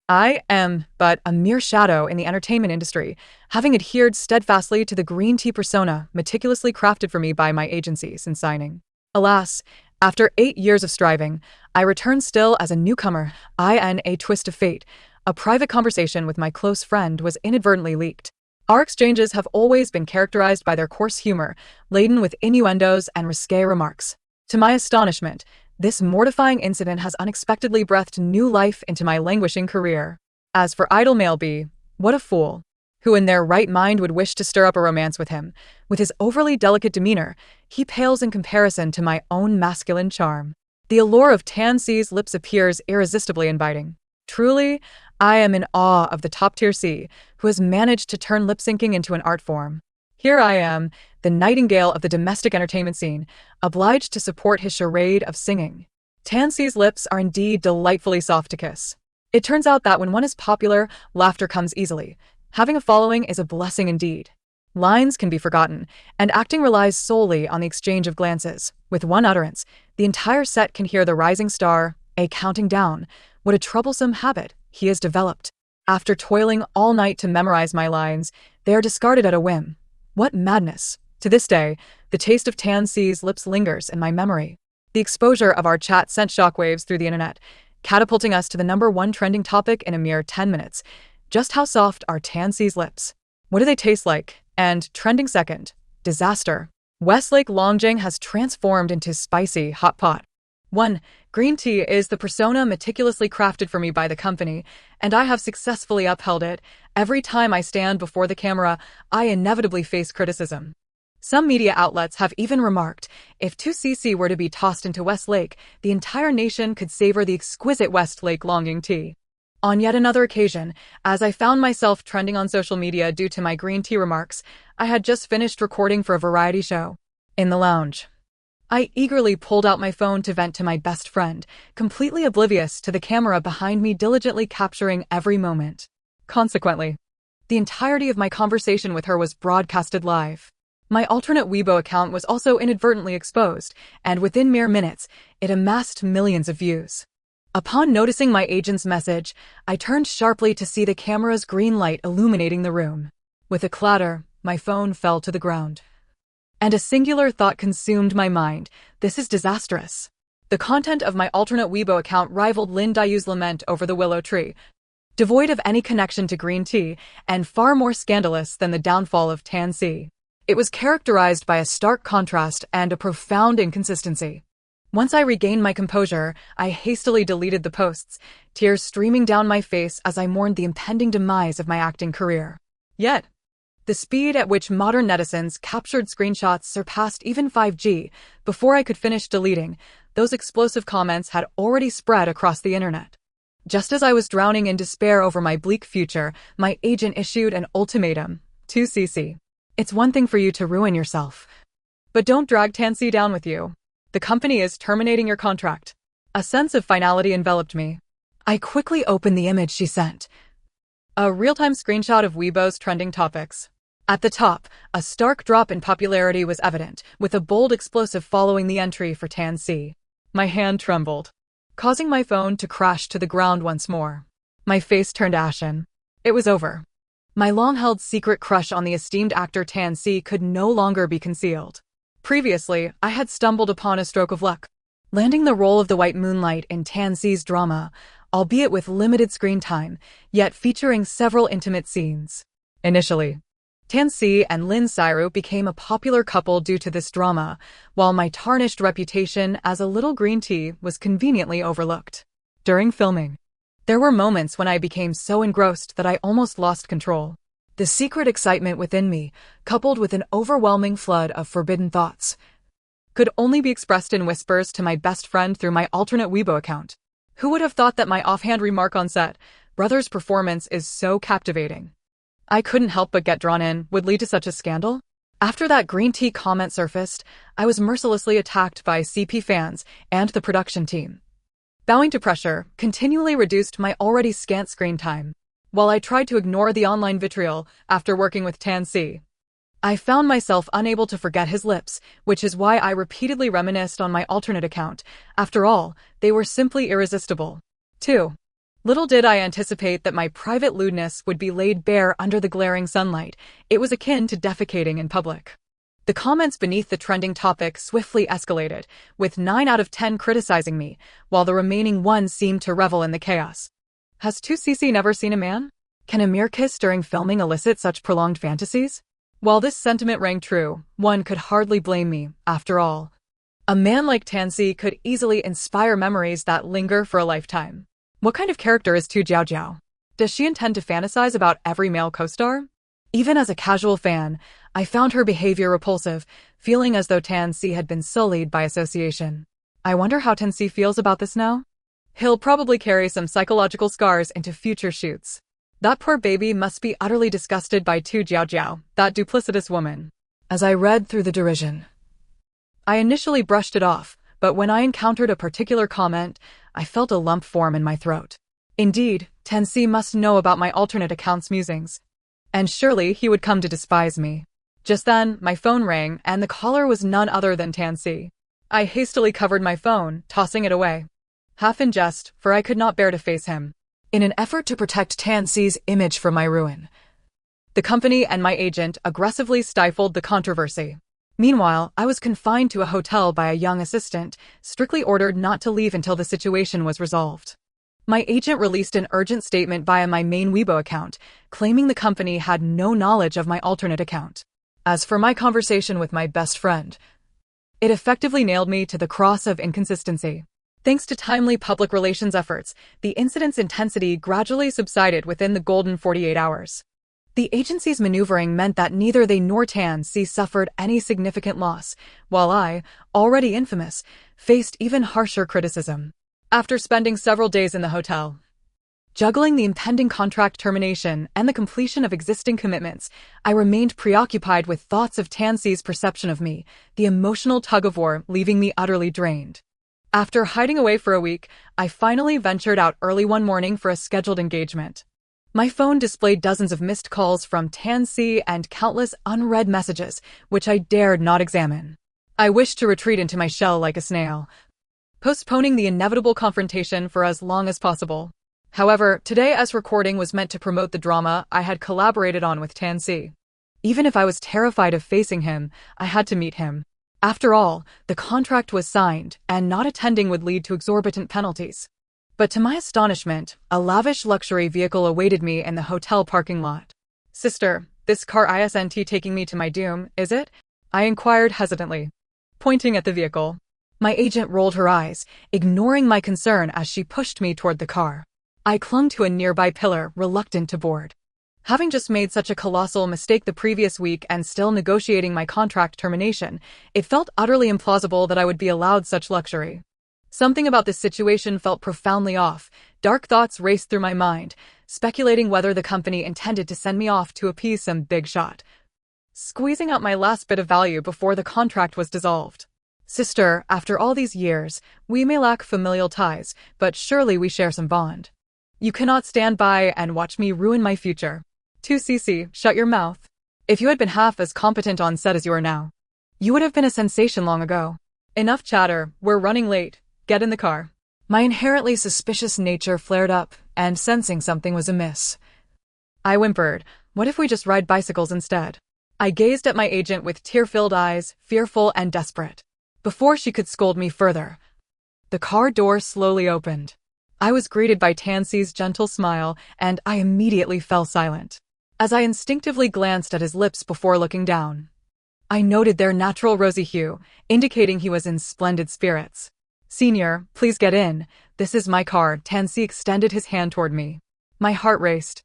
I am but a mere shadow in the entertainment industry, having adhered steadfastly to the green tea persona meticulously crafted for me by my agency since signing. Alas, after 8 years of striving, I return still as a newcomer. In a twist of fate, a private conversation with my close friend was inadvertently leaked. Our exchanges have always been characterized by their coarse humor, laden with innuendos and risque remarks. To my astonishment, this mortifying incident has unexpectedly breathed new life into my languishing career. As for idle male B, what a fool! Who in their right mind would wish to stir up a romance with him? With his overly delicate demeanor, he pales in comparison to my own masculine charm. The allure of Tan-C's lips appears irresistibly inviting. Truly, I am in awe of the top-tier C, who has managed to turn lip-syncing into an art form. Here I am, the nightingale of the domestic entertainment scene, obliged to support his charade of singing. Tan-C's lips are indeed delightfully soft to kiss. It turns out that when one is popular, laughter comes easily. Having a following is a blessing indeed. Lines can be forgotten, and acting relies solely on the exchange of glances. With one utterance, the entire set can hear the rising star, counting down. What a troublesome habit he has developed. After toiling all night to memorize my lines, they are discarded at a whim. What madness! To this day, the taste of Tan-C's lips lingers in my memory. The exposure of our chat sent shockwaves through the internet, catapulting us to the #1 trending topic in a mere 10 minutes. Just how soft are Tan-C's lips? What do they taste like? And, trending second, disaster. Westlake Longjing has transformed into spicy hot pot. 1. Green tea is the persona meticulously crafted for me by the company, and I have successfully upheld it. Every time I stand before the camera, I inevitably face criticism. Some media outlets have even remarked, if 2cc were to be tossed into Westlake, the entire nation could savor the exquisite Westlake Longing tea. On yet another occasion, as I found myself trending on social media due to my green tea remarks, I had just finished recording for a variety show. In the lounge, I eagerly pulled out my phone to vent to my best friend, completely oblivious to the camera behind me diligently capturing every moment. Consequently, the entirety of my conversation with her was broadcasted live. My alternate Weibo account was also inadvertently exposed, and within mere minutes, it amassed millions of views. Upon noticing my agent's message, I turned sharply to see the camera's green light illuminating the room. With a clatter, my phone fell to the ground. And a singular thought consumed my mind. This is disastrous. The content of my alternate Weibo account rivaled Lin Dayu's lament over the willow tree, devoid of any connection to green tea, and far more scandalous than the downfall of Tan-C. It was characterized by a stark contrast and a profound inconsistency. Once I regained my composure, I hastily deleted the posts, tears streaming down my face as I mourned the impending demise of my acting career. Yet, the speed at which modern netizens captured screenshots surpassed even 5G. Before I could finish deleting, those explosive comments had already spread across the internet. Just as I was drowning in despair over my bleak future, my agent issued an ultimatum. 2cc. It's one thing for you to ruin yourself, but don't drag Tan-C down with you. The company is terminating your contract. A sense of finality enveloped me. I quickly opened the image she sent. A real-time screenshot of Weibo's trending topics. At the top, a stark drop in popularity was evident, with a bold explosive following the entry for Tan-C. My hand trembled, causing my phone to crash to the ground once more. My face turned ashen. It was over. My long-held secret crush on the esteemed actor Tan-C could no longer be concealed. Previously, I had stumbled upon a stroke of luck, landing the role of the White Moonlight in Tan-C's drama, albeit with limited screen time, yet featuring several intimate scenes. Initially, Tan-C and Lin Sairu became a popular couple due to this drama, while my tarnished reputation as a little green tea was conveniently overlooked. During filming, there were moments when I became so engrossed that I almost lost control. The secret excitement within me, coupled with an overwhelming flood of forbidden thoughts, could only be expressed in whispers to my best friend through my alternate Weibo account. Who would have thought that my offhand remark on set, "Brother's performance is so captivating, I couldn't help but get drawn in," would lead to such a scandal? After that green tea comment surfaced, I was mercilessly attacked by CP fans and the production team. Bowing to pressure continually reduced my already scant screen time. While I tried to ignore the online vitriol after working with Tan-C, I found myself unable to forget his lips, which is why I repeatedly reminisced on my alternate account. After all, they were simply irresistible. 2. Little did I anticipate that my private lewdness would be laid bare under the glaring sunlight. It was akin to defecating in public. The comments beneath the trending topic swiftly escalated, with 9 out of 10 criticizing me, while the remaining 1 seemed to revel in the chaos. Has 2cc never seen a man? Can a mere kiss during filming elicit such prolonged fantasies? While this sentiment rang true, one could hardly blame me, after all. A man like Tansy could easily inspire memories that linger for a lifetime. What kind of character is Tu Jiao? Does she intend to fantasize about every male co-star? Even as a casual fan, I found her behavior repulsive, feeling as though Tansy had been sullied by association. I wonder how Tansy feels about this now? He'll probably carry some psychological scars into future shoots. That poor baby must be utterly disgusted by Tu Jiao, that duplicitous woman. As I read through the derision, I initially brushed it off, but when I encountered a particular comment, I felt a lump form in my throat. Indeed, Tansy must know about my alternate account's musings. And surely he would come to despise me. Just then, my phone rang, and the caller was none other than Tansy. I hastily covered my phone, tossing it away. Half in jest, for I could not bear to face him. In an effort to protect Tansy's image from my ruin, the company and my agent aggressively stifled the controversy. Meanwhile, I was confined to a hotel by a young assistant, strictly ordered not to leave until the situation was resolved. My agent released an urgent statement via my main Weibo account, claiming the company had no knowledge of my alternate account. As for my conversation with my best friend, it effectively nailed me to the cross of inconsistency. Thanks to timely public relations efforts, the incident's intensity gradually subsided within the golden 48 hours. The agency's maneuvering meant that neither they nor Tansy suffered any significant loss, while I, already infamous, faced even harsher criticism. After spending several days in the hotel, juggling the impending contract termination and the completion of existing commitments, I remained preoccupied with thoughts of Tansy's perception of me, the emotional tug-of-war leaving me utterly drained. After hiding away for a week, I finally ventured out early one morning for a scheduled engagement. My phone displayed dozens of missed calls from Tansy and countless unread messages, which I dared not examine. I wished to retreat into my shell like a snail, postponing the inevitable confrontation for as long as possible. However, today as recording was meant to promote the drama I had collaborated on with Tansy. Even if I was terrified of facing him, I had to meet him. After all, the contract was signed, and not attending would lead to exorbitant penalties. But to my astonishment, a lavish luxury vehicle awaited me in the hotel parking lot. "Sister, this car isn't taking me to my doom, is it?" I inquired hesitantly, pointing at the vehicle. My agent rolled her eyes, ignoring my concern as she pushed me toward the car. I clung to a nearby pillar, reluctant to board. Having just made such a colossal mistake the previous week and still negotiating my contract termination, it felt utterly implausible that I would be allowed such luxury. Something about this situation felt profoundly off. Dark thoughts raced through my mind, speculating whether the company intended to send me off to appease some big shot, squeezing out my last bit of value before the contract was dissolved. "Sister, after all these years, we may lack familial ties, but surely we share some bond. You cannot stand by and watch me ruin my future." 2cc, shut your mouth. If you had been half as competent on set as you are now, you would have been a sensation long ago. Enough chatter, we're running late. Get in the car. My inherently suspicious nature flared up, and sensing something was amiss, I whimpered, "What if we just ride bicycles instead?" I gazed at my agent with tear-filled eyes, fearful and desperate. Before she could scold me further, the car door slowly opened. I was greeted by Tansy's gentle smile, and I immediately fell silent. As I instinctively glanced at his lips before looking down, I noted their natural rosy hue, indicating he was in splendid spirits. "Senior, please get in. This is my car." Tansy extended his hand toward me. My heart raced.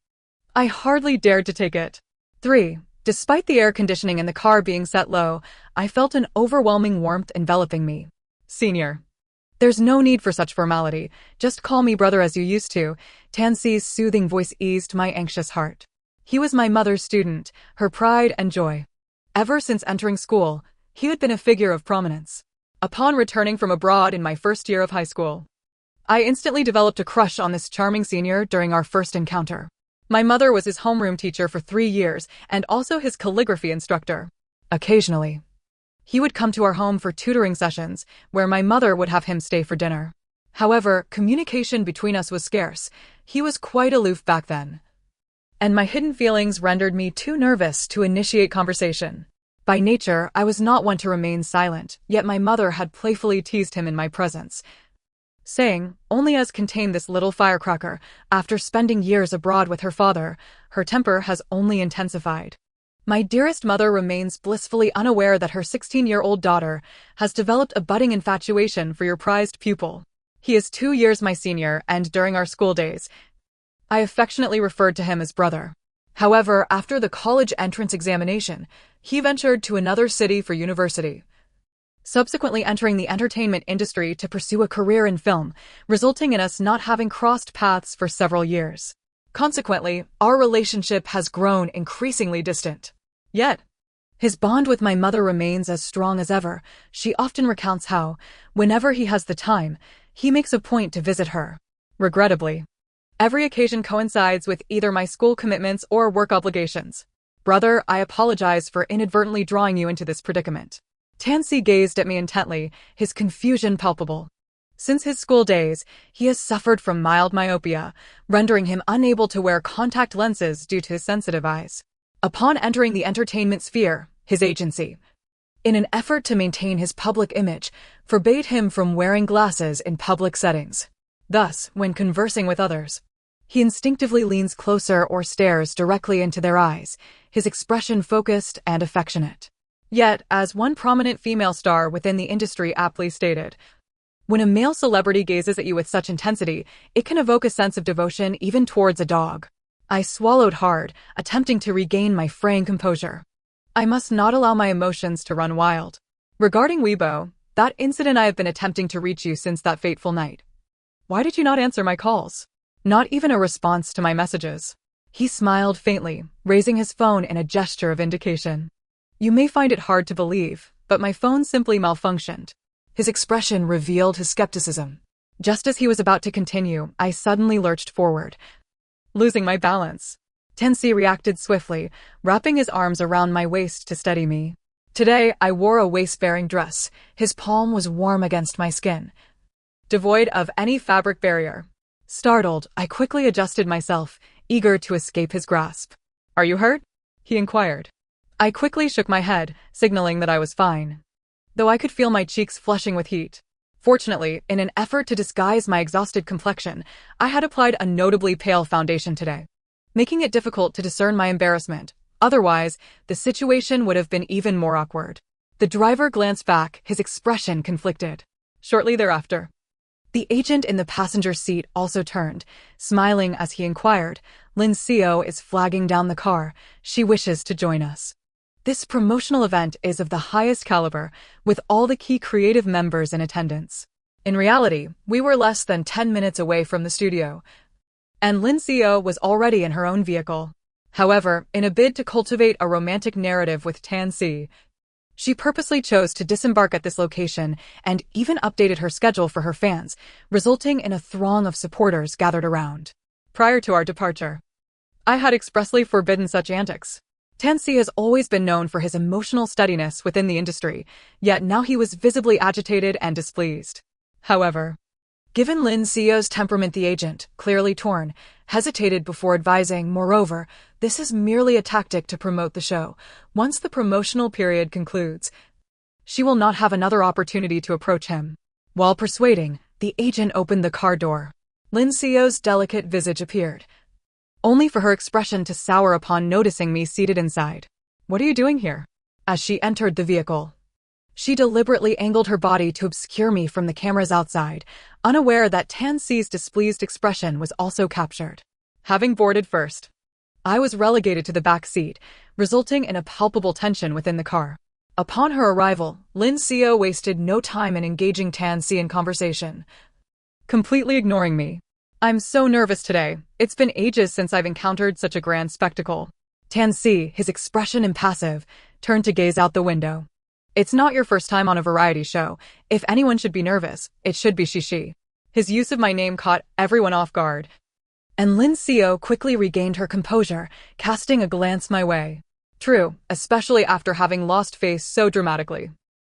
I hardly dared to take it. 3. Despite the air conditioning in the car being set low, I felt an overwhelming warmth enveloping me. "Senior, there's no need for such formality. Just call me brother as you used to." Tansy's soothing voice eased my anxious heart. He was my mother's student, her pride and joy. Ever since entering school, he had been a figure of prominence. Upon returning from abroad in my first year of high school, I instantly developed a crush on this charming senior during our first encounter. My mother was his homeroom teacher for 3 years and also his calligraphy instructor. Occasionally, he would come to our home for tutoring sessions, where my mother would have him stay for dinner. However, communication between us was scarce. He was quite aloof back then, and my hidden feelings rendered me too nervous to initiate conversation. By nature, I was not one to remain silent, yet my mother had playfully teased him in my presence, saying, "Only as contained this little firecracker. After spending years abroad with her father, her temper has only intensified." My dearest mother remains blissfully unaware that her 16-year-old daughter has developed a budding infatuation for your prized pupil. He is 2 years my senior, and during our school days, I affectionately referred to him as brother. However, after the college entrance examination, he ventured to another city for university, subsequently entering the entertainment industry to pursue a career in film, resulting in us not having crossed paths for several years. Consequently, our relationship has grown increasingly distant. Yet, his bond with my mother remains as strong as ever. She often recounts how, whenever he has the time, he makes a point to visit her. Regrettably, every occasion coincides with either my school commitments or work obligations. Brother, I apologize for inadvertently drawing you into this predicament. Tansy gazed at me intently, his confusion palpable. Since his school days, he has suffered from mild myopia, rendering him unable to wear contact lenses due to his sensitive eyes. Upon entering the entertainment sphere, his agency, in an effort to maintain his public image, forbade him from wearing glasses in public settings. Thus, when conversing with others, he instinctively leans closer or stares directly into their eyes, his expression focused and affectionate. Yet, as one prominent female star within the industry aptly stated, when a male celebrity gazes at you with such intensity, it can evoke a sense of devotion even towards a dog. I swallowed hard, attempting to regain my fraying composure. I must not allow my emotions to run wild. Regarding Weibo, that incident, I have been attempting to reach you since that fateful night. Why did you not answer my calls? Not even a response to my messages. He smiled faintly, raising his phone in a gesture of indication. You may find it hard to believe, but my phone simply malfunctioned. His expression revealed his skepticism. Just as he was about to continue, I suddenly lurched forward, losing my balance. Tansy reacted swiftly, wrapping his arms around my waist to steady me. Today, I wore a waist-bearing dress. His palm was warm against my skin, devoid of any fabric barrier. Startled, I quickly adjusted myself, eager to escape his grasp. Are you hurt? He inquired. I quickly shook my head, signaling that I was fine, though I could feel my cheeks flushing with heat. Fortunately, in an effort to disguise my exhausted complexion, I had applied a notably pale foundation today, making it difficult to discern my embarrassment. Otherwise, the situation would have been even more awkward. The driver glanced back, his expression conflicted. Shortly thereafter, the agent in the passenger seat also turned, smiling as he inquired, "Lincio is flagging down the car. She wishes to join us." This promotional event is of the highest caliber, with all the key creative members in attendance. In reality, we were less than 10 minutes away from the studio, and Lincio was already in her own vehicle. However, in a bid to cultivate a romantic narrative with Tansy, she purposely chose to disembark at this location and even updated her schedule for her fans, resulting in a throng of supporters gathered around. Prior to our departure, I had expressly forbidden such antics. Tansy has always been known for his emotional steadiness within the industry, yet now he was visibly agitated and displeased. However, given Lincio's temperament, the agent, clearly torn, hesitated before advising. Moreover, this is merely a tactic to promote the show. Once the promotional period concludes, she will not have another opportunity to approach him. While persuading, the agent opened the car door. Lincio's delicate visage appeared, only for her expression to sour upon noticing me seated inside. "What are you doing here?" As she entered the vehicle, she deliberately angled her body to obscure me from the cameras outside, unaware that Tansy's displeased expression was also captured. Having boarded first, I was relegated to the back seat, resulting in a palpable tension within the car. Upon her arrival, Lincio wasted no time in engaging Tansy in conversation, completely ignoring me. "I'm so nervous today. It's been ages since I've encountered such a grand spectacle." Tansy, his expression impassive, turned to gaze out the window. "It's not your first time on a variety show. If anyone should be nervous, it should be she. His use of my name caught everyone off guard, and Lincio quickly regained her composure, casting a glance my way. True, especially after having lost face so dramatically.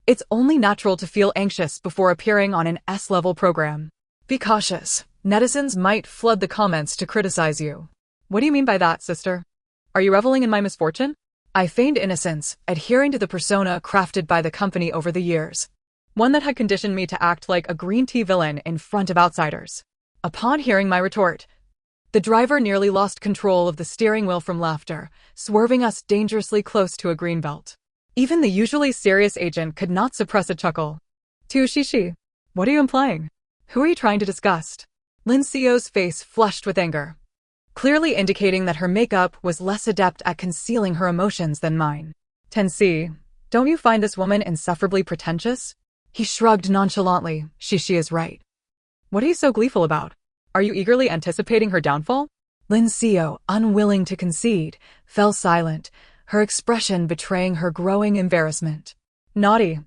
It's only natural to feel anxious before appearing on an S-level program. Be cautious. Netizens might flood the comments to criticize you. What do you mean by that, sister? Are you reveling in my misfortune? I feigned innocence, adhering to the persona crafted by the company over the years. One that had conditioned me to act like a green tea villain in front of outsiders. Upon hearing my retort, the driver nearly lost control of the steering wheel from laughter, swerving us dangerously close to a greenbelt. Even the usually serious agent could not suppress a chuckle. Shishi. What are you implying? Who are you trying to disgust? Lin Sio's face flushed with anger, clearly indicating that her makeup was less adept at concealing her emotions than mine. Tensi, don't you find this woman insufferably pretentious? He shrugged nonchalantly. Shishi is right. What are you so gleeful about? Are you eagerly anticipating her downfall? Lin Sio, unwilling to concede, fell silent, her expression betraying her growing embarrassment. Naughty.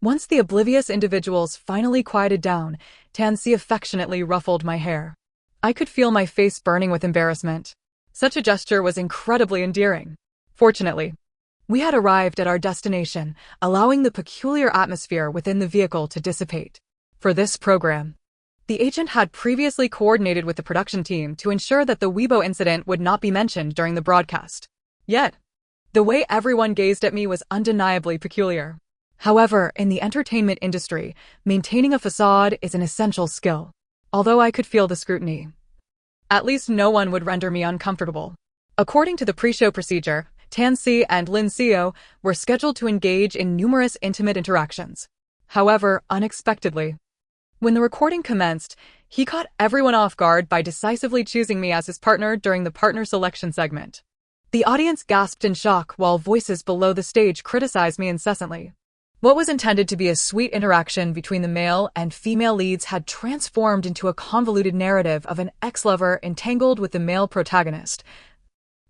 Once the oblivious individuals finally quieted down, Tansy affectionately ruffled my hair. I could feel my face burning with embarrassment. Such a gesture was incredibly endearing. Fortunately, we had arrived at our destination, allowing the peculiar atmosphere within the vehicle to dissipate. For this program, the agent had previously coordinated with the production team to ensure that the Weibo incident would not be mentioned during the broadcast. Yet, the way everyone gazed at me was undeniably peculiar. However, in the entertainment industry, maintaining a facade is an essential skill. Although I could feel the scrutiny, at least no one would render me uncomfortable. According to the pre-show procedure, Tansy and Lin Sio were scheduled to engage in numerous intimate interactions. However, unexpectedly, when the recording commenced, he caught everyone off guard by decisively choosing me as his partner during the partner selection segment. The audience gasped in shock while voices below the stage criticized me incessantly. What was intended to be a sweet interaction between the male and female leads had transformed into a convoluted narrative of an ex-lover entangled with the male protagonist,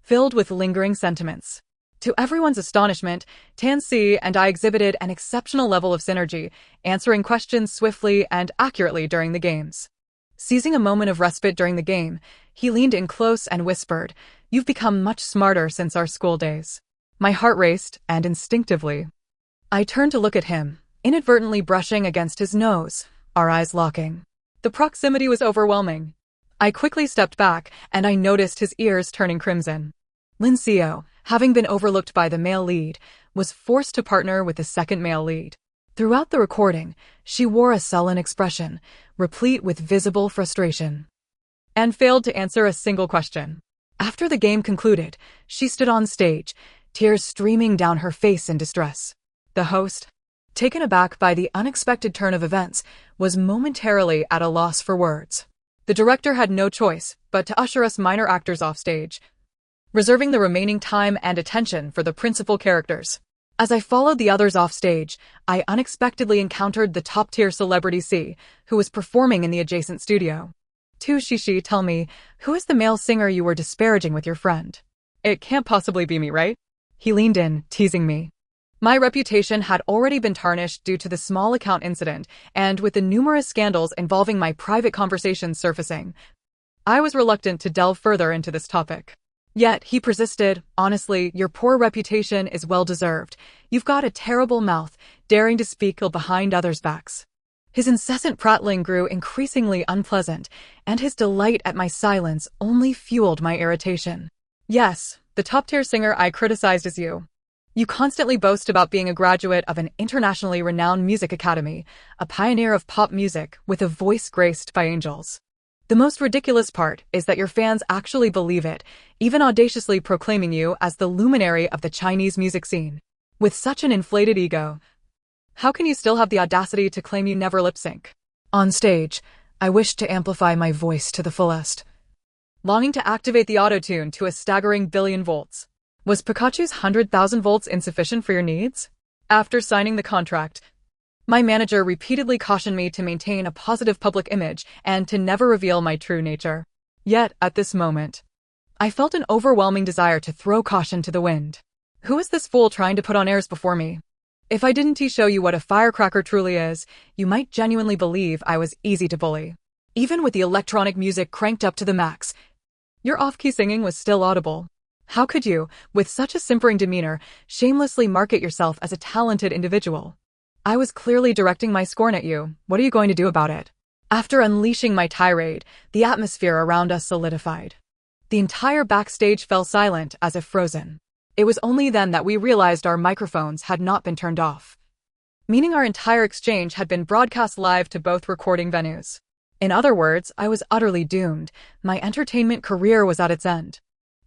filled with lingering sentiments. To everyone's astonishment, Tansy and I exhibited an exceptional level of synergy, answering questions swiftly and accurately during the games. Seizing a moment of respite during the game, he leaned in close and whispered, "You've become much smarter since our school days." My heart raced, and instinctively, I turned to look at him, inadvertently brushing against his nose, our eyes locking. The proximity was overwhelming. I quickly stepped back, and I noticed his ears turning crimson. Lin Sio, having been overlooked by the male lead, was forced to partner with the second male lead. Throughout the recording, she wore a sullen expression, replete with visible frustration, and failed to answer a single question. After the game concluded, she stood on stage, tears streaming down her face in distress. The host, taken aback by the unexpected turn of events, was momentarily at a loss for words. The director had no choice but to usher us minor actors off stage, reserving the remaining time and attention for the principal characters. As I followed the others off stage, I unexpectedly encountered the top-tier celebrity C, who was performing in the adjacent studio. Shishi, tell me, who is the male singer you were disparaging with your friend? It can't possibly be me, right? He leaned in, teasing me. My reputation had already been tarnished due to the small account incident, and with the numerous scandals involving my private conversations surfacing, I was reluctant to delve further into this topic. Yet, he persisted, "Honestly, your poor reputation is well-deserved. You've got a terrible mouth, daring to speak ill behind others' backs." His incessant prattling grew increasingly unpleasant, and his delight at my silence only fueled my irritation. "Yes, the top-tier singer I criticized is you. You constantly boast about being a graduate of an internationally renowned music academy, a pioneer of pop music with a voice graced by angels. The most ridiculous part is that your fans actually believe it, even audaciously proclaiming you as the luminary of the Chinese music scene. With such an inflated ego, how can you still have the audacity to claim you never lip-sync?" On stage, I wished to amplify my voice to the fullest, longing to activate the auto-tune to a staggering billion volts. Was Pikachu's 100,000 volts insufficient for your needs? After signing the contract, my manager repeatedly cautioned me to maintain a positive public image and to never reveal my true nature. Yet, at this moment, I felt an overwhelming desire to throw caution to the wind. Who is this fool trying to put on airs before me? If I didn't show you what a firecracker truly is, you might genuinely believe I was easy to bully. Even with the electronic music cranked up to the max, your off-key singing was still audible. How could you, with such a simpering demeanor, shamelessly market yourself as a talented individual? I was clearly directing my scorn at you. What are you going to do about it? After unleashing my tirade, the atmosphere around us solidified. The entire backstage fell silent as if frozen. It was only then that we realized our microphones had not been turned off, meaning our entire exchange had been broadcast live to both recording venues. In other words, I was utterly doomed. My entertainment career was at its end.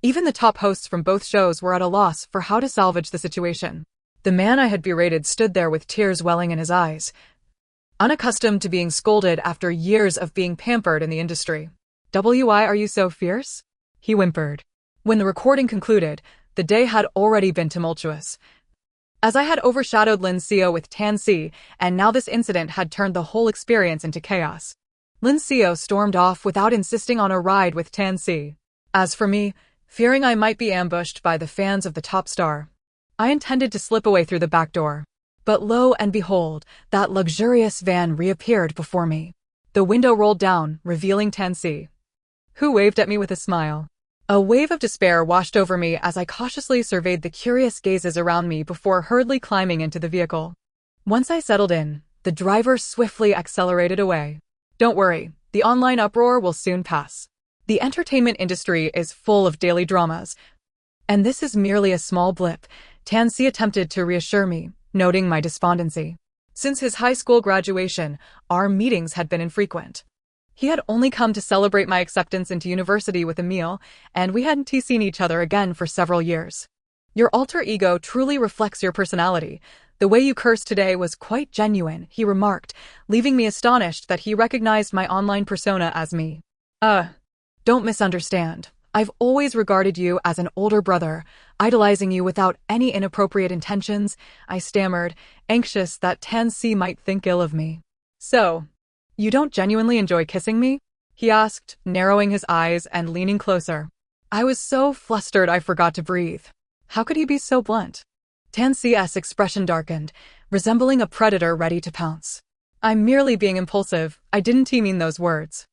Even the top hosts from both shows were at a loss for how to salvage the situation. The man I had berated stood there with tears welling in his eyes, unaccustomed to being scolded after years of being pampered in the industry. "Why are you so fierce?" he whimpered. When the recording concluded, the day had already been tumultuous, as I had overshadowed Lin Seo with Tan Si, and now this incident had turned the whole experience into chaos. Lin Seo stormed off without insisting on a ride with Tan Si. As for me, fearing I might be ambushed by the fans of the top star, I intended to slip away through the back door. But lo and behold, that luxurious van reappeared before me. The window rolled down, revealing Tan Si, who waved at me with a smile. A wave of despair washed over me as I cautiously surveyed the curious gazes around me before hurriedly climbing into the vehicle. Once I settled in, the driver swiftly accelerated away. "Don't worry, the online uproar will soon pass. The entertainment industry is full of daily dramas, and this is merely a small blip," Tan Si attempted to reassure me, noting my despondency. Since his high school graduation, our meetings had been infrequent. He had only come to celebrate my acceptance into university with a meal, and we hadn't seen each other again for several years. "Your alter ego truly reflects your personality. The way you cursed today was quite genuine," he remarked, leaving me astonished that he recognized my online persona as me. Don't misunderstand. I've always regarded you as an older brother, idolizing you without any inappropriate intentions," I stammered, anxious that Tan Si might think ill of me. "So, you don't genuinely enjoy kissing me?" he asked, narrowing his eyes and leaning closer. I was so flustered I forgot to breathe. How could he be so blunt? Tan Si's expression darkened, resembling a predator ready to pounce. "I'm merely being impulsive. I didn't mean those words.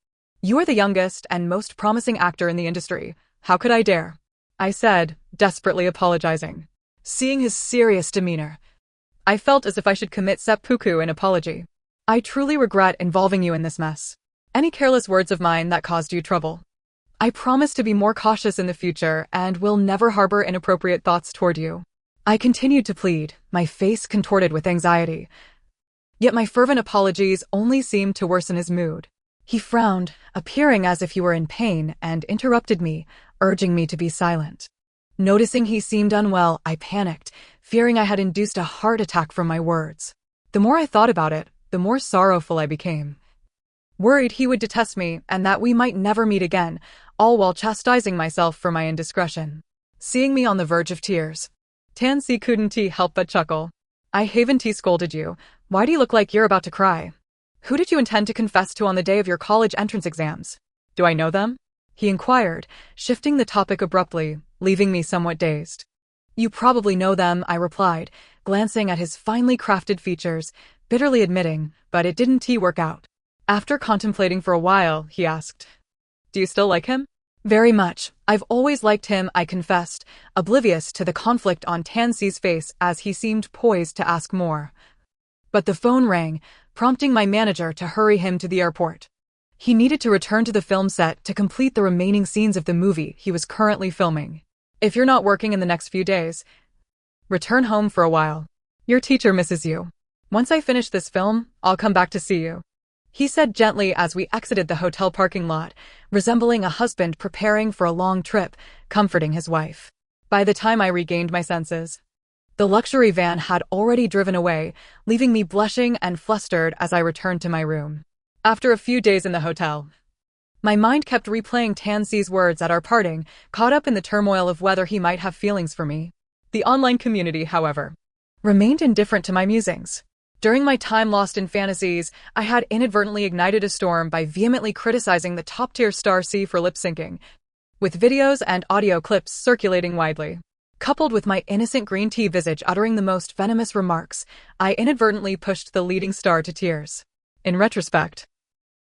You are the youngest and most promising actor in the industry. How could I dare?" I said, desperately apologizing. Seeing his serious demeanor, I felt as if I should commit seppuku in apology. "I truly regret involving you in this mess. Any careless words of mine that caused you trouble. I promise to be more cautious in the future and will never harbor inappropriate thoughts toward you," I continued to plead, my face contorted with anxiety. Yet my fervent apologies only seemed to worsen his mood. He frowned, appearing as if he were in pain, and interrupted me, urging me to be silent. Noticing he seemed unwell, I panicked, fearing I had induced a heart attack from my words. The more I thought about it, the more sorrowful I became. Worried he would detest me and that we might never meet again, all while chastising myself for my indiscretion. Seeing me on the verge of tears, Tan Si couldn't help but chuckle. "I haven't scolded you. Why do you look like you're about to cry? Who did you intend to confess to on the day of your college entrance exams? Do I know them?" he inquired, shifting the topic abruptly, leaving me somewhat dazed. "You probably know them," I replied, glancing at his finely crafted features, bitterly admitting, but it didn't work out. After contemplating for a while, he asked, "Do you still like him?" "Very much. I've always liked him," I confessed, oblivious to the conflict on Tan Si's face as he seemed poised to ask more. But the phone rang, prompting my manager to hurry him to the airport. He needed to return to the film set to complete the remaining scenes of the movie he was currently filming. "If you're not working in the next few days, return home for a while. Your teacher misses you. Once I finish this film, I'll come back to see you," he said gently as we exited the hotel parking lot, resembling a husband preparing for a long trip, comforting his wife. By the time I regained my senses, the luxury van had already driven away, leaving me blushing and flustered as I returned to my room. After a few days in the hotel, my mind kept replaying Tan Si's words at our parting, caught up in the turmoil of whether he might have feelings for me. The online community, however, remained indifferent to my musings. During my time lost in fantasies, I had inadvertently ignited a storm by vehemently criticizing the top-tier star C for lip-syncing, with videos and audio clips circulating widely. Coupled with my innocent green tea visage uttering the most venomous remarks, I inadvertently pushed the leading star to tears. In retrospect,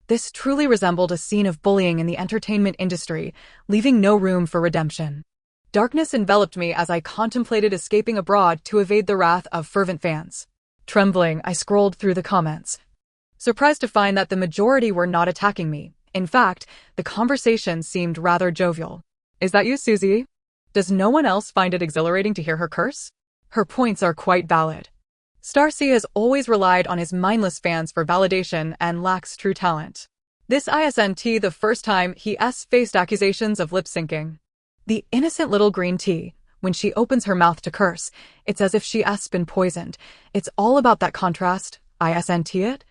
this truly resembled a scene of bullying in the entertainment industry, leaving no room for redemption. Darkness enveloped me as I contemplated escaping abroad to evade the wrath of fervent fans. Trembling, I scrolled through the comments, surprised to find that the majority were not attacking me. In fact, the conversation seemed rather jovial. Is that you, Susie? Does no one else find it exhilarating to hear her curse? Her points are quite valid. Starcy has always relied on his mindless fans for validation and lacks true talent. This isn't the first time he faced accusations of lip-syncing. The innocent little green tea, when she opens her mouth to curse, it's as if she's been poisoned. It's all about that contrast, isn't it?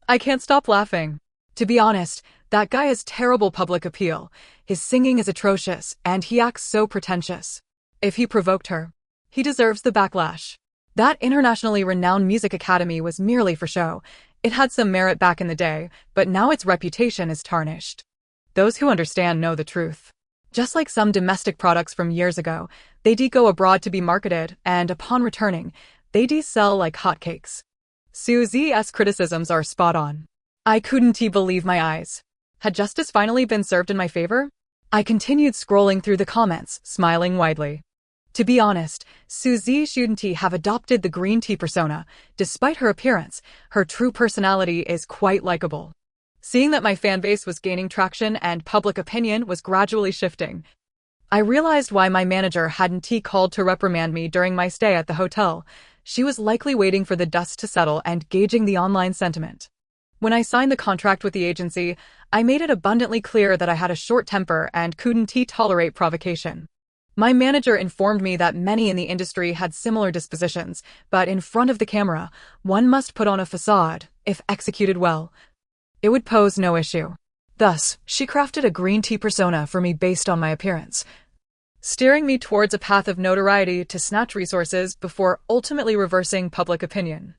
I can't stop laughing. To be honest, that guy has terrible public appeal. His singing is atrocious, and he acts so pretentious. If he provoked her, he deserves the backlash. That internationally renowned music academy was merely for show. It had some merit back in the day, but now its reputation is tarnished. Those who understand know the truth. Just like some domestic products from years ago, they go abroad to be marketed, and upon returning, they sell like hotcakes. Susie's criticisms are spot on. I couldn't believe my eyes. Had justice finally been served in my favor? I continued scrolling through the comments, smiling widely. To be honest, Susie shouldn't have adopted the green tea persona. Despite her appearance, her true personality is quite likable. Seeing that my fanbase was gaining traction and public opinion was gradually shifting, I realized why my manager hadn't called to reprimand me during my stay at the hotel. She was likely waiting for the dust to settle and gauging the online sentiment. When I signed the contract with the agency, I made it abundantly clear that I had a short temper and couldn't tolerate provocation. My manager informed me that many in the industry had similar dispositions, but in front of the camera, one must put on a facade. If executed well, it would pose no issue. Thus, she crafted a green tea persona for me based on my appearance, steering me towards a path of notoriety to snatch resources before ultimately reversing public opinion.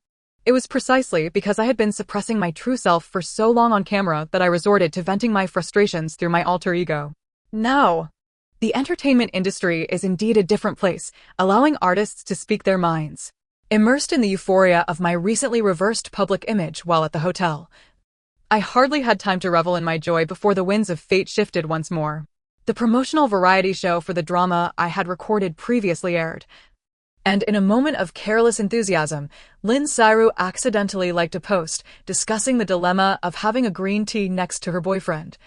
It was precisely because I had been suppressing my true self for so long on camera that I resorted to venting my frustrations through my alter ego. Now, the entertainment industry is indeed a different place, allowing artists to speak their minds. Immersed in the euphoria of my recently reversed public image while at the hotel, I hardly had time to revel in my joy before the winds of fate shifted once more. The promotional variety show for the drama I had recorded previously aired, and in a moment of careless enthusiasm, Lin Sairu accidentally liked a post discussing the dilemma of having a green tea next to her boyfriend,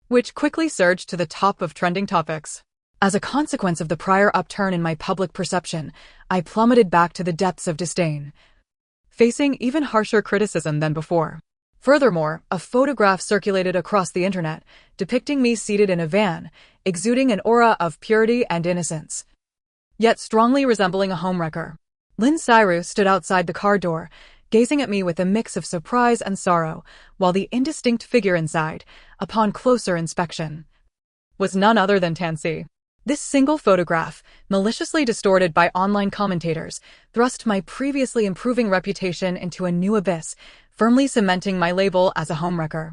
which quickly surged to the top of trending topics. As a consequence of the prior upturn in my public perception, I plummeted back to the depths of disdain, facing even harsher criticism than before. Furthermore, a photograph circulated across the internet, depicting me seated in a van, exuding an aura of purity and innocence, yet strongly resembling a homewrecker. Lin Sairu stood outside the car door, gazing at me with a mix of surprise and sorrow, while the indistinct figure inside, upon closer inspection, was none other than Tansy. This single photograph, maliciously distorted by online commentators, thrust my previously improving reputation into a new abyss, firmly cementing my label as a homewrecker.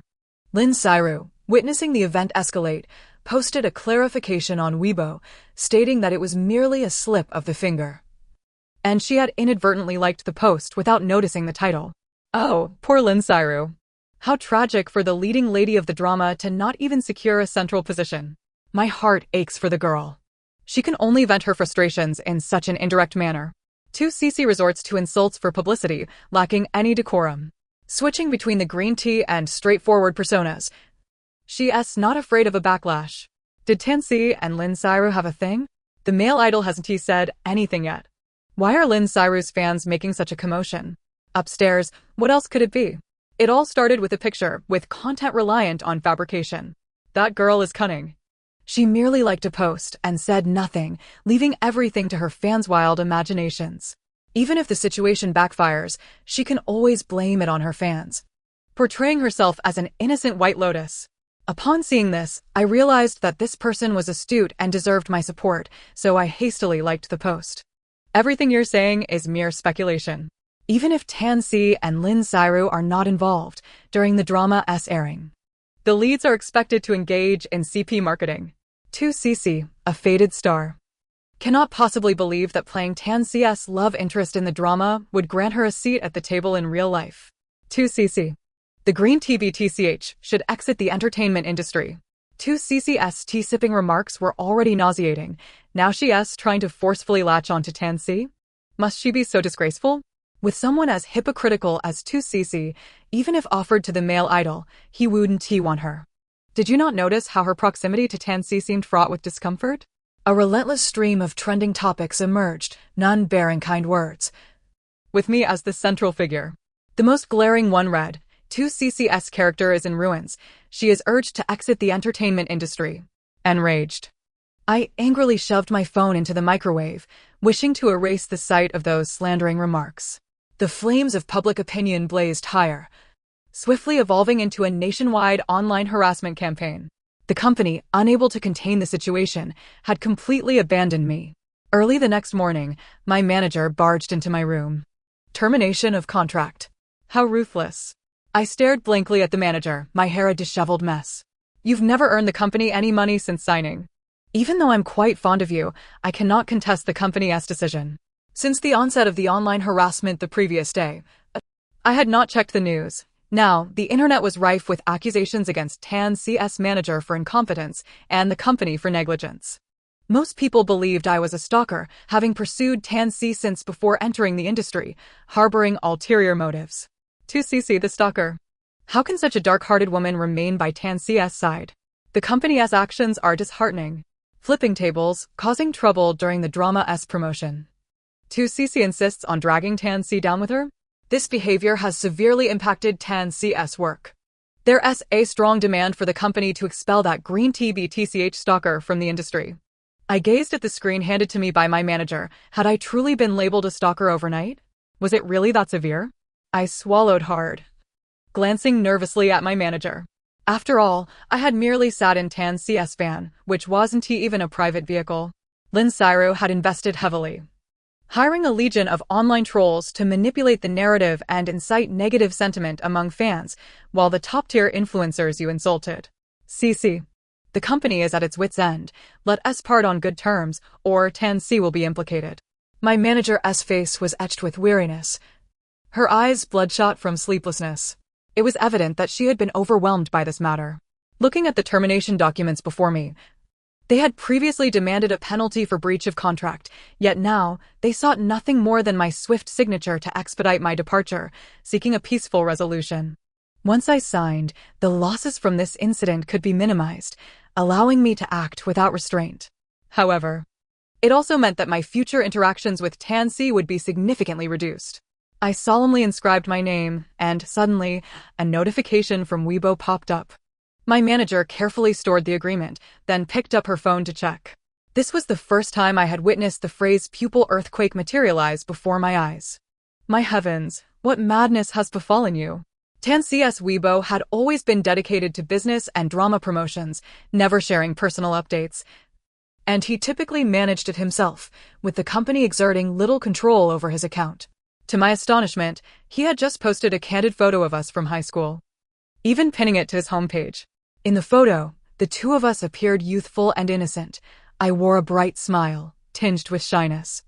Lin Sairu, witnessing the event escalate, posted a clarification on Weibo, stating that it was merely a slip of the finger, and she had inadvertently liked the post without noticing the title. Oh, poor Lin Sairu. How tragic for the leading lady of the drama to not even secure a central position. My heart aches for the girl. She can only vent her frustrations in such an indirect manner. 2cc resorts to insults for publicity, lacking any decorum. Switching between the green tea and straightforward personas, she's not afraid of a backlash. Did Tansy and Lin Sairu have a thing? The male idol hasn't said anything yet. Why are Lin Sairu's fans making such a commotion? Upstairs, what else could it be? It all started with a picture, with content reliant on fabrication. That girl is cunning. She merely liked a post and said nothing, leaving everything to her fans' wild imaginations. Even if the situation backfires, she can always blame it on her fans, portraying herself as an innocent white lotus. Upon seeing this, I realized that this person was astute and deserved my support, so I hastily liked the post. Everything you're saying is mere speculation. Even if Tansy and Lin Sairu are not involved during the drama's airing, the leads are expected to engage in CP marketing. 2cc, a faded star, cannot possibly believe that playing Tansy's love interest in the drama would grant her a seat at the table in real life. 2cc. The green TBTCH should exit the entertainment industry. 2cc's tea-sipping remarks were already nauseating. Now she's trying to forcefully latch onto Tansy? Must she be so disgraceful? With someone as hypocritical as 2cc, even if offered to the male idol, he wouldn't want her. Did you not notice how her proximity to Tansy seemed fraught with discomfort? A relentless stream of trending topics emerged, none bearing kind words, with me as the central figure. The most glaring one read, 2cc's character is in ruins. She is urged to exit the entertainment industry. Enraged, I angrily shoved my phone into the microwave, wishing to erase the sight of those slandering remarks. The flames of public opinion blazed higher, swiftly evolving into a nationwide online harassment campaign. The company, unable to contain the situation, had completely abandoned me. Early the next morning, my manager barged into my room. Termination of contract. How ruthless. I stared blankly at the manager, my hair a disheveled mess. You've never earned the company any money since signing. Even though I'm quite fond of you, I cannot contest the company's decision. Since the onset of the online harassment the previous day, I had not checked the news. Now, the internet was rife with accusations against Tans's manager for incompetence and the company for negligence. Most people believed I was a stalker, having pursued Tansy since before entering the industry, harboring ulterior motives. 2cc the stalker. How can such a dark-hearted woman remain by Tans's side? The company's actions are disheartening. Flipping tables, causing trouble during the drama's promotion. 2cc insists on dragging Tansy down with her. This behavior has severely impacted Tans's work. There's a strong demand for the company to expel that green tea BTCH stalker from the industry. I gazed at the screen handed to me by my manager. Had I truly been labeled a stalker overnight? Was it really that severe? I swallowed hard, glancing nervously at my manager. After all, I had merely sat in Tans's van, which wasn't even a private vehicle. Lin Siru had invested heavily, hiring a legion of online trolls to manipulate the narrative and incite negative sentiment among fans, while the top-tier influencers you insulted. CC. The company is at its wit's end. Let us part on good terms, or Tansy will be implicated. My manager's face was etched with weariness, her eyes bloodshot from sleeplessness. It was evident that she had been overwhelmed by this matter. Looking at the termination documents before me, they had previously demanded a penalty for breach of contract, yet now they sought nothing more than my swift signature to expedite my departure, seeking a peaceful resolution. Once I signed, the losses from this incident could be minimized, allowing me to act without restraint. However, it also meant that my future interactions with Tansy would be significantly reduced. I solemnly inscribed my name, and suddenly, a notification from Weibo popped up. My manager carefully stored the agreement, then picked up her phone to check. This was the first time I had witnessed the phrase pupil earthquake materialize before my eyes. My heavens, what madness has befallen you? Tans's Weibo had always been dedicated to business and drama promotions, never sharing personal updates. And he typically managed it himself, with the company exerting little control over his account. To my astonishment, he had just posted a candid photo of us from high school, even pinning it to his homepage. In the photo, the two of us appeared youthful and innocent. I wore a bright smile, tinged with shyness,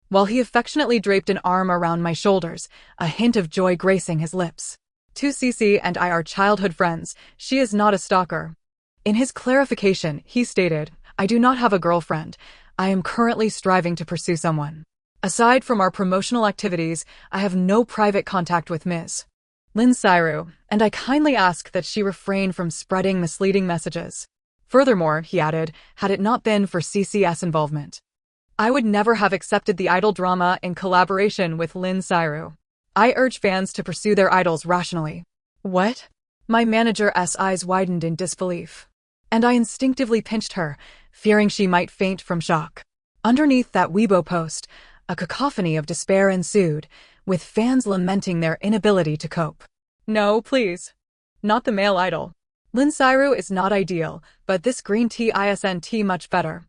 while he affectionately draped an arm around my shoulders, a hint of joy gracing his lips. 2cc and I are childhood friends. She is not a stalker. In his clarification, he stated, I do not have a girlfriend. I am currently striving to pursue someone. Aside from our promotional activities, I have no private contact with Ms. Lin Siru, and I kindly ask that she refrain from spreading misleading messages. Furthermore, he added, had it not been for CC's involvement, I would never have accepted the idol drama in collaboration with Lin Siru. I urge fans to pursue their idols rationally. What? My manager's eyes widened in disbelief, and I instinctively pinched her, fearing she might faint from shock. Underneath that Weibo post, a cacophony of despair ensued, with fans lamenting their inability to cope. No, please. Not the male idol. Lin Siru is not ideal, but this green tea isn't much better.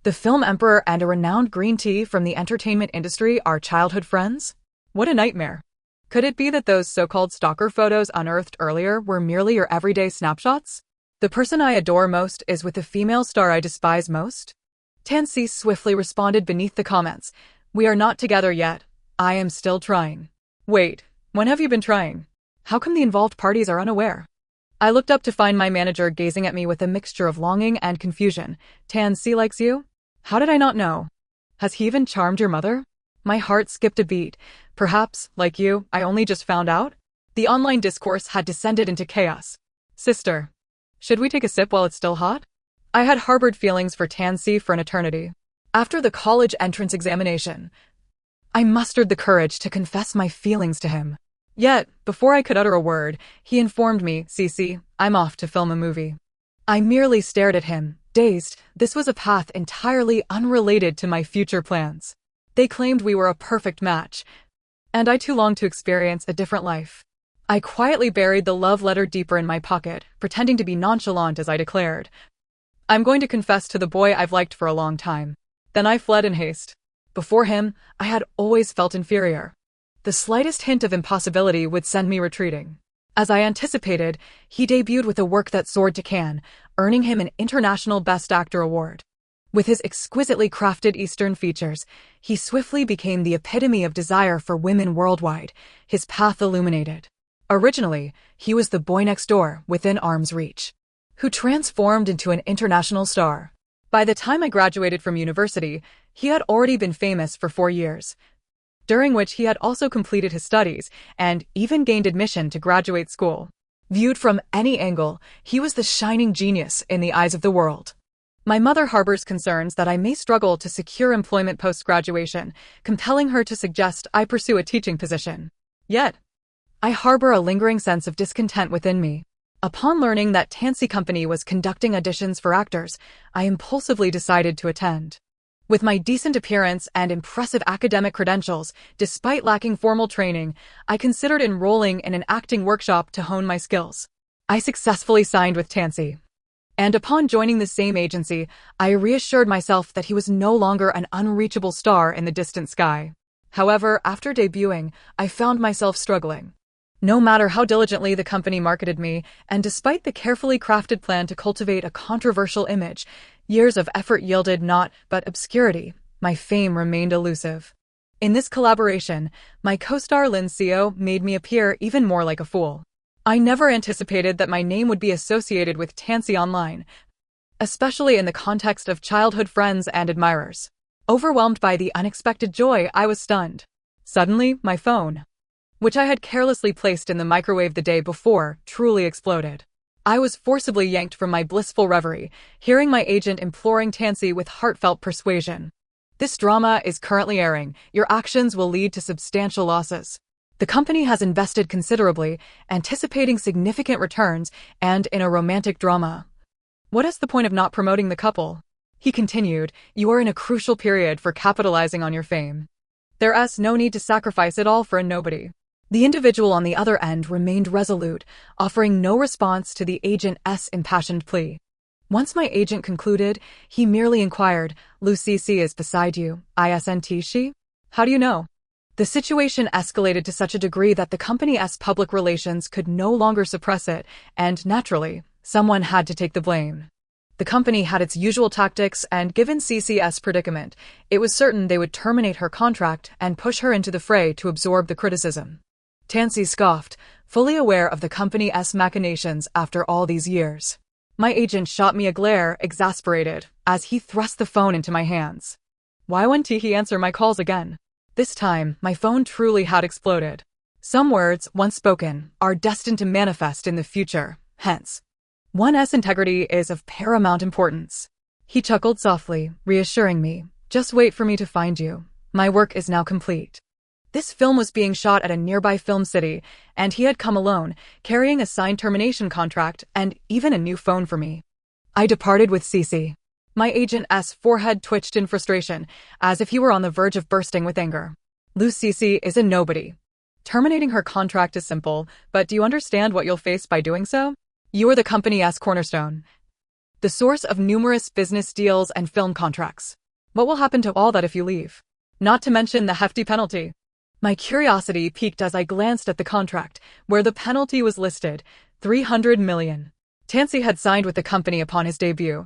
The film emperor and a renowned green tea from the entertainment industry are childhood friends? What a nightmare. Could it be that those so-called stalker photos unearthed earlier were merely your everyday snapshots? The person I adore most is with the female star I despise most? Tansy swiftly responded beneath the comments. We are not together yet. I am still trying. Wait, when have you been trying? How come the involved parties are unaware? I looked up to find my manager gazing at me with a mixture of longing and confusion. Tansy likes you? How did I not know? Has he even charmed your mother? My heart skipped a beat. Perhaps, like you, I only just found out? The online discourse had descended into chaos. Sister, should we take a sip while it's still hot? I had harbored feelings for Tansy for an eternity. After the college entrance examination, I mustered the courage to confess my feelings to him. Yet, before I could utter a word, he informed me, Cece, I'm off to film a movie. I merely stared at him, dazed. This was a path entirely unrelated to my future plans. They claimed we were a perfect match, and I too longed to experience a different life. I quietly buried the love letter deeper in my pocket, pretending to be nonchalant as I declared, I'm going to confess to the boy I've liked for a long time. Then I fled in haste. Before him, I had always felt inferior. The slightest hint of impossibility would send me retreating. As I anticipated, he debuted with a work that soared to Cannes, earning him an International Best Actor award. With his exquisitely crafted Eastern features, he swiftly became the epitome of desire for women worldwide, his path illuminated. Originally, he was the boy next door, within arm's reach, who transformed into an international star. By the time I graduated from university, he had already been famous for 4 years, during which he had also completed his studies and even gained admission to graduate school. Viewed from any angle, he was the shining genius in the eyes of the world. My mother harbors concerns that I may struggle to secure employment post-graduation, compelling her to suggest I pursue a teaching position. Yet, I harbor a lingering sense of discontent within me. Upon learning that Tansy Company was conducting auditions for actors, I impulsively decided to attend. With my decent appearance and impressive academic credentials, despite lacking formal training, I considered enrolling in an acting workshop to hone my skills. I successfully signed with Tansy. And upon joining the same agency, I reassured myself that he was no longer an unreachable star in the distant sky. However, after debuting, I found myself struggling. No matter how diligently the company marketed me, and despite the carefully crafted plan to cultivate a controversial image, years of effort yielded naught but obscurity. My fame remained elusive. In this collaboration, my co-star Lin Seo made me appear even more like a fool. I never anticipated that my name would be associated with Tansy online, especially in the context of childhood friends and admirers. Overwhelmed by the unexpected joy, I was stunned. Suddenly, my phone, which I had carelessly placed in the microwave the day before, truly exploded. I was forcibly yanked from my blissful reverie, hearing my agent imploring Tansy with heartfelt persuasion. This drama is currently airing. Your actions will lead to substantial losses. The company has invested considerably, anticipating significant returns, and in a romantic drama. What is the point of not promoting the couple? He continued, you are in a crucial period for capitalizing on your fame. There is no need to sacrifice it all for a nobody. The individual on the other end remained resolute, offering no response to the agent's impassioned plea. Once my agent concluded, he merely inquired, Lucy C is beside you, isn't she? How do you know? The situation escalated to such a degree that the company's public relations could no longer suppress it, and naturally, someone had to take the blame. The company had its usual tactics, and given CC's predicament, it was certain they would terminate her contract and push her into the fray to absorb the criticism. Tansy scoffed, fully aware of the company's machinations after all these years. My agent shot me a glare, exasperated, as he thrust the phone into my hands. Why wouldn't he answer my calls again? This time, my phone truly had exploded. Some words, once spoken, are destined to manifest in the future, hence, one's integrity is of paramount importance. He chuckled softly, reassuring me, just wait for me to find you. My work is now complete. This film was being shot at a nearby film city, and he had come alone, carrying a signed termination contract and even a new phone for me. I departed with Cece. My agent's forehead twitched in frustration, as if he were on the verge of bursting with anger. Cece is a nobody. Terminating her contract is simple, but do you understand what you'll face by doing so? You are the company's cornerstone, the source of numerous business deals and film contracts. What will happen to all that if you leave? Not to mention the hefty penalty. My curiosity piqued as I glanced at the contract, where the penalty was listed, $300 million. Tansy had signed with the company upon his debut,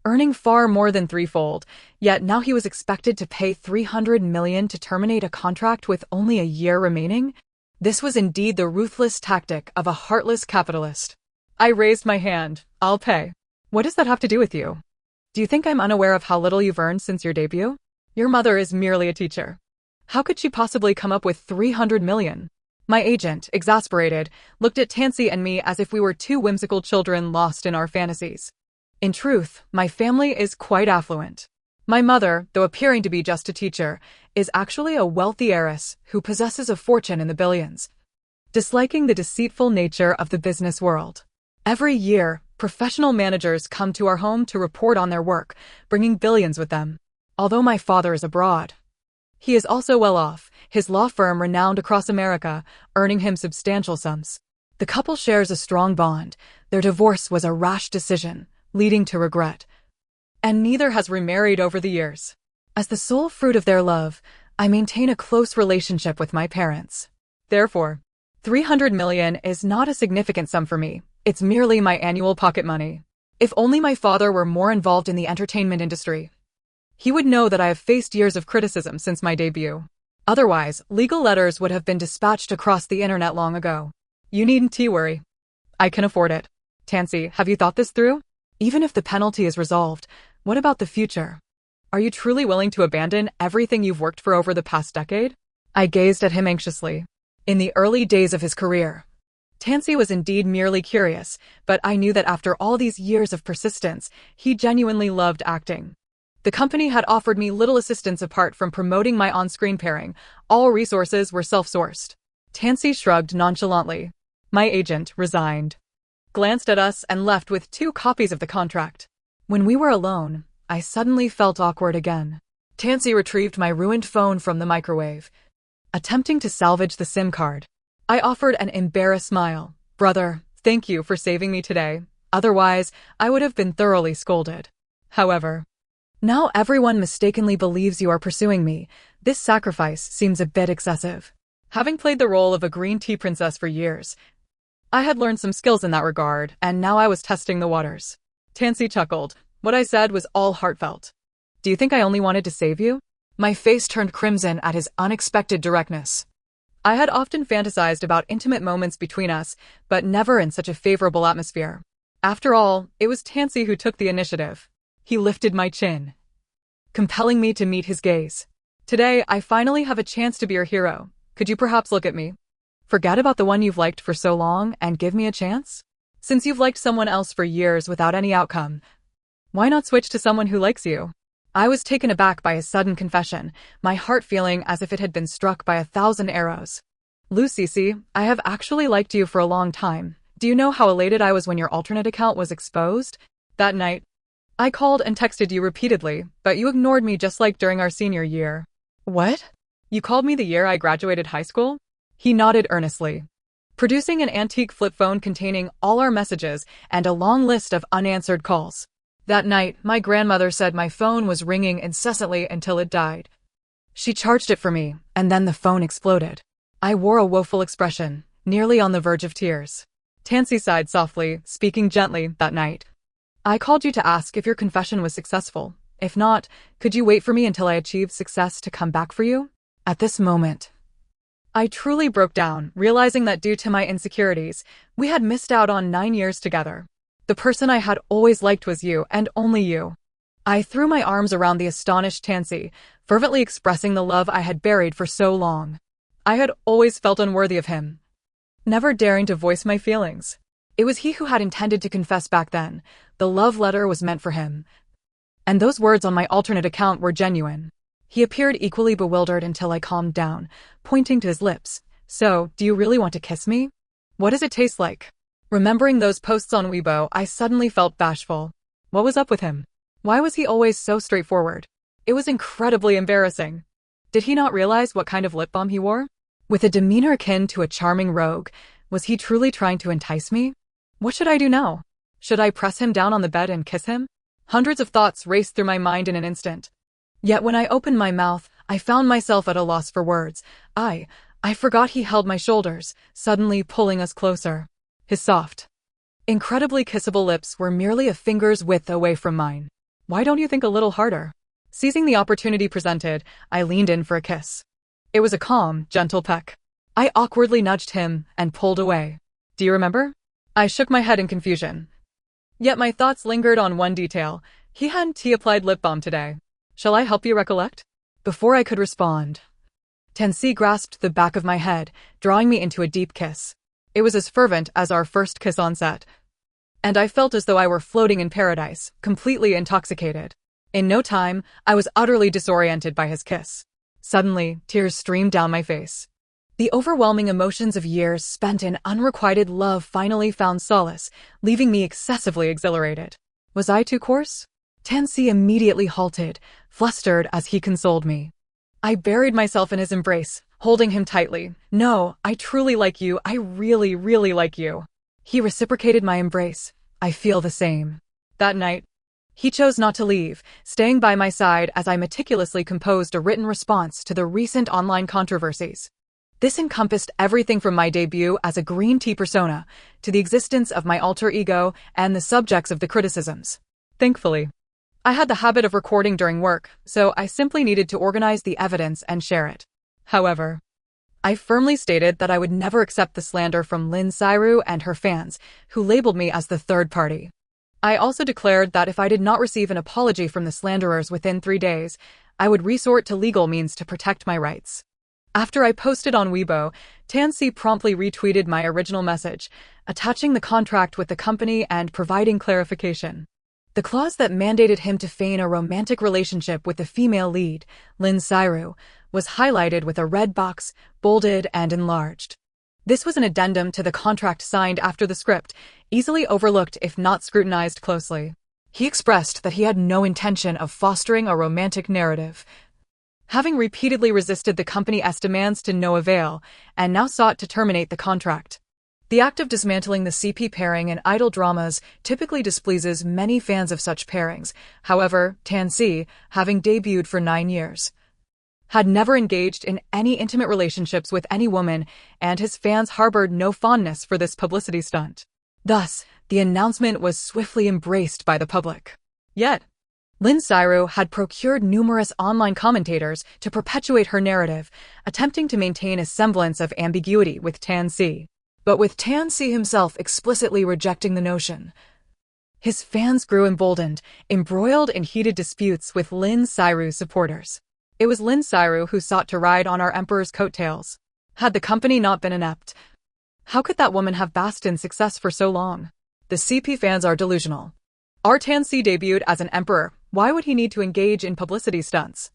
earning far more than threefold, yet now he was expected to pay $300 million to terminate a contract with only a year remaining? This was indeed the ruthless tactic of a heartless capitalist. I raised my hand. I'll pay. What does that have to do with you? Do you think I'm unaware of how little you've earned since your debut? Your mother is merely a teacher. How could she possibly come up with 300 million? My agent, exasperated, looked at Tansy and me as if we were two whimsical children lost in our fantasies. In truth, my family is quite affluent. My mother, though appearing to be just a teacher, is actually a wealthy heiress who possesses a fortune in the billions. Disliking the deceitful nature of the business world. Every year, professional managers come to our home to report on their work, bringing billions with them. Although my father is abroad, he is also well off, his law firm renowned across America, earning him substantial sums. The couple shares a strong bond. Their divorce was a rash decision, leading to regret. And neither has remarried over the years. As the sole fruit of their love, I maintain a close relationship with my parents. Therefore, 300 million is not a significant sum for me. It's merely my annual pocket money. If only my father were more involved in the entertainment industry, he would know that I have faced years of criticism since my debut. Otherwise, legal letters would have been dispatched across the internet long ago. You needn't worry. I can afford it. Tansy, have you thought this through? Even if the penalty is resolved, what about the future? Are you truly willing to abandon everything you've worked for over the past decade? I gazed at him anxiously. In the early days of his career, Tansy was indeed merely curious, but I knew that after all these years of persistence, he genuinely loved acting. The company had offered me little assistance apart from promoting my on-screen pairing. All resources were self-sourced. Tansy shrugged nonchalantly. My agent, resigned, glanced at us and left with 2 copies of the contract. When we were alone, I suddenly felt awkward again. Tansy retrieved my ruined phone from the microwave, attempting to salvage the SIM card. I offered an embarrassed smile. Brother, thank you for saving me today. Otherwise, I would have been thoroughly scolded. However, now everyone mistakenly believes you are pursuing me. This sacrifice seems a bit excessive. Having played the role of a green tea princess for years, I had learned some skills in that regard, and now I was testing the waters. Tansy chuckled. What I said was all heartfelt. Do you think I only wanted to save you? My face turned crimson at his unexpected directness. I had often fantasized about intimate moments between us, but never in such a favorable atmosphere. After all, it was Tansy who took the initiative. He lifted my chin, compelling me to meet his gaze. Today, I finally have a chance to be your hero. Could you perhaps look at me? Forget about the one you've liked for so long and give me a chance? Since you've liked someone else for years without any outcome, why not switch to someone who likes you? I was taken aback by his sudden confession, my heart feeling as if it had been struck by 1,000 arrows. Lucy, I have actually liked you for a long time. Do you know how elated I was when your alternate account was exposed? That night, I called and texted you repeatedly, but you ignored me just like during our senior year. What? You called me the year I graduated high school? He nodded earnestly, producing an antique flip phone containing all our messages and a long list of unanswered calls. That night, my grandmother said my phone was ringing incessantly until it died. She charged it for me, and then the phone exploded. I wore a woeful expression, nearly on the verge of tears. Tansy sighed softly, speaking gently that night. I called you to ask if your confession was successful. If not, could you wait for me until I achieved success to come back for you? At this moment, I truly broke down, realizing that due to my insecurities, we had missed out on 9 years together. The person I had always liked was you, and only you. I threw my arms around the astonished Tansy, fervently expressing the love I had buried for so long. I had always felt unworthy of him, never daring to voice my feelings. It was he who had intended to confess back then. The love letter was meant for him, and those words on my alternate account were genuine. He appeared equally bewildered until I calmed down, pointing to his lips. So, do you really want to kiss me? What does it taste like? Remembering those posts on Weibo, I suddenly felt bashful. What was up with him? Why was he always so straightforward? It was incredibly embarrassing. Did he not realize what kind of lip balm he wore? With a demeanor akin to a charming rogue, was he truly trying to entice me? What should I do now? Should I press him down on the bed and kiss him? Hundreds of thoughts raced through my mind in an instant. Yet when I opened my mouth, I found myself at a loss for words. I forgot he held my shoulders, suddenly pulling us closer. His soft, incredibly kissable lips were merely a finger's width away from mine. Why don't you think a little harder? Seizing the opportunity presented, I leaned in for a kiss. It was a calm, gentle peck. I awkwardly nudged him and pulled away. Do you remember? I shook my head in confusion. Yet my thoughts lingered on one detail. He hadn't applied lip balm today. Shall I help you recollect? Before I could respond, Tansy grasped the back of my head, drawing me into a deep kiss. It was as fervent as our first kiss on set, and I felt as though I were floating in paradise, completely intoxicated. In no time, I was utterly disoriented by his kiss. Suddenly, tears streamed down my face. The overwhelming emotions of years spent in unrequited love finally found solace, leaving me excessively exhilarated. Was I too coarse? Tansy immediately halted, flustered as he consoled me. I buried myself in his embrace, holding him tightly. No, I truly like you. I really, really like you. He reciprocated my embrace. I feel the same. That night, he chose not to leave, staying by my side as I meticulously composed a written response to the recent online controversies. This encompassed everything from my debut as a green tea persona to the existence of my alter ego and the subjects of the criticisms. Thankfully, I had the habit of recording during work, so I simply needed to organize the evidence and share it. However, I firmly stated that I would never accept the slander from Lynn Cyru and her fans, who labeled me as the third party. I also declared that if I did not receive an apology from the slanderers within 3 days, I would resort to legal means to protect my rights. After I posted on Weibo, Tansy promptly retweeted my original message, attaching the contract with the company and providing clarification. The clause that mandated him to feign a romantic relationship with the female lead, Lynn Cyru, was highlighted with a red box, bolded and enlarged. This was an addendum to the contract signed after the script, easily overlooked if not scrutinized closely. He expressed that he had no intention of fostering a romantic narrative, having repeatedly resisted the company's demands to no avail, and now sought to terminate the contract. The act of dismantling the CP pairing in idol dramas typically displeases many fans of such pairings. However, Tansy, having debuted for 9 years, had never engaged in any intimate relationships with any woman, and his fans harbored no fondness for this publicity stunt. Thus, the announcement was swiftly embraced by the public. Yet, Lynn Cyru had procured numerous online commentators to perpetuate her narrative, attempting to maintain a semblance of ambiguity with Tansy. But with Tansy himself explicitly rejecting the notion, his fans grew emboldened, embroiled in heated disputes with Lynn Cyru's supporters. It was Lynn Cyru who sought to ride on our emperor's coattails. Had the company not been inept, how could that woman have basked in success for so long? The CP fans are delusional. Our Tansy debuted as an emperor. Why would he need to engage in publicity stunts?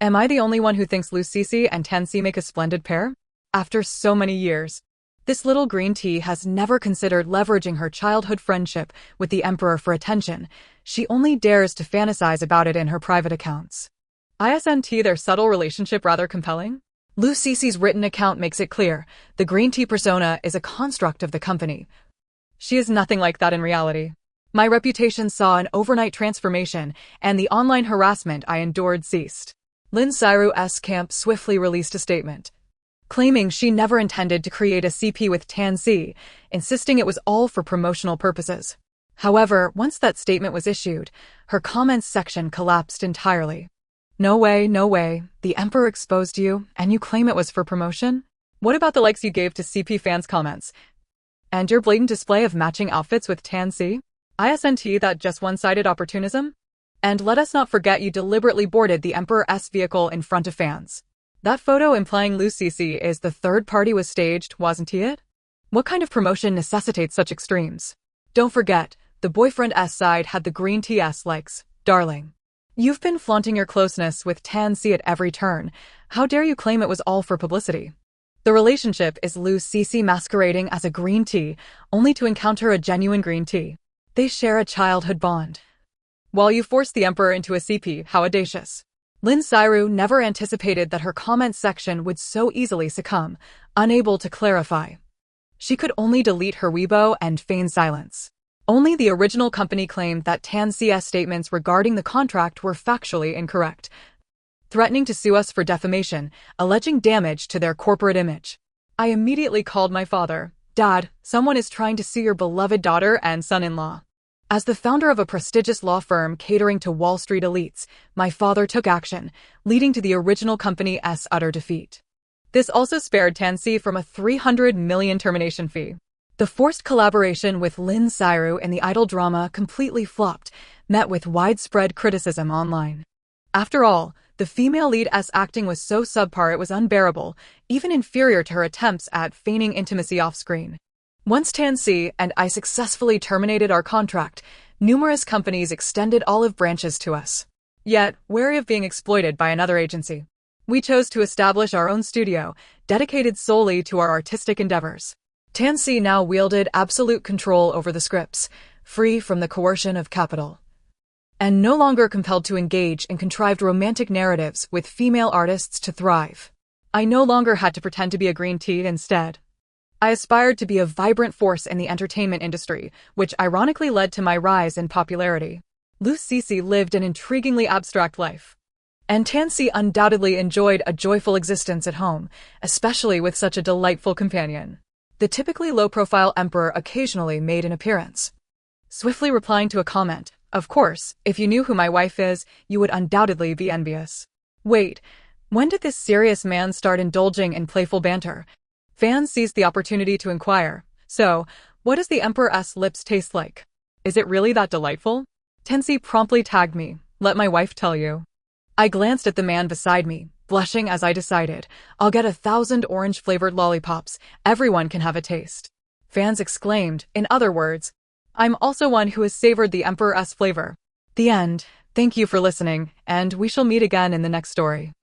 Am I the only one who thinks Lucici and Tansy make a splendid pair? After so many years, this little green tea has never considered leveraging her childhood friendship with the emperor for attention. She only dares to fantasize about it in her private accounts. Isn't their subtle relationship rather compelling? Lucici's written account makes it clear the green tea persona is a construct of the company. She is nothing like that in reality. My reputation saw an overnight transformation, and the online harassment I endured ceased. Lynn Cyru's camp swiftly released a statement, claiming she never intended to create a CP with Tansy, insisting it was all for promotional purposes. However, once that statement was issued, her comments section collapsed entirely. No way, no way. The emperor exposed you, and you claim it was for promotion? What about the likes you gave to CP fans' comments? And your blatant display of matching outfits with Tansy? Isn't that just one-sided opportunism? And let us not forget you deliberately boarded the emperor's vehicle in front of fans. That photo implying Lucici is the third party was staged, wasn't it? What kind of promotion necessitates such extremes? Don't forget, the boyfriend's side had the green tea-s likes. Darling, you've been flaunting your closeness with Tansy at every turn. How dare you claim it was all for publicity? The relationship is Lucici masquerading as a green tea, only to encounter a genuine green tea. They share a childhood bond. While you forced the emperor into a CP, how audacious. Lynn Cyru never anticipated that her comments section would so easily succumb, unable to clarify. She could only delete her Weibo and feign silence. Only the original company claimed that Tansy's statements regarding the contract were factually incorrect, threatening to sue us for defamation, alleging damage to their corporate image. I immediately called my father. Dad, someone is trying to sue your beloved daughter and son-in-law. As the founder of a prestigious law firm catering to Wall Street elites, my father took action, leading to the original company's utter defeat. This also spared Tansy from a $300 million termination fee. The forced collaboration with Lynn Cyru in the idol drama completely flopped, met with widespread criticism online. After all, The female lead's acting was so subpar it was unbearable, even inferior to her attempts at feigning intimacy off-screen. Once Tansy and I successfully terminated our contract, numerous companies extended olive branches to us. Yet, wary of being exploited by another agency, we chose to establish our own studio, dedicated solely to our artistic endeavors. Tansy now wielded absolute control over the scripts, free from the coercion of capital, and no longer compelled to engage in contrived romantic narratives with female artists to thrive. I no longer had to pretend to be a green tea instead. I aspired to be a vibrant force in the entertainment industry, which ironically led to my rise in popularity. Lucy lived an intriguingly abstract life, and Tansy undoubtedly enjoyed a joyful existence at home, especially with such a delightful companion. The typically low-profile emperor occasionally made an appearance, swiftly replying to a comment, "Of course, if you knew who my wife is, you would undoubtedly be envious." Wait, when did this serious man start indulging in playful banter? Fans seized the opportunity to inquire, "So, what does the emperor's lips taste like? Is it really that delightful?" Tansy promptly tagged me, "Let my wife tell you." I glanced at the man beside me, blushing as I decided, "I'll get 1,000 orange-flavored lollipops. Everyone can have a taste." Fans exclaimed, "In other words, I'm also one who has savored the emperor's flavor." The end. Thank you for listening, and we shall meet again in the next story.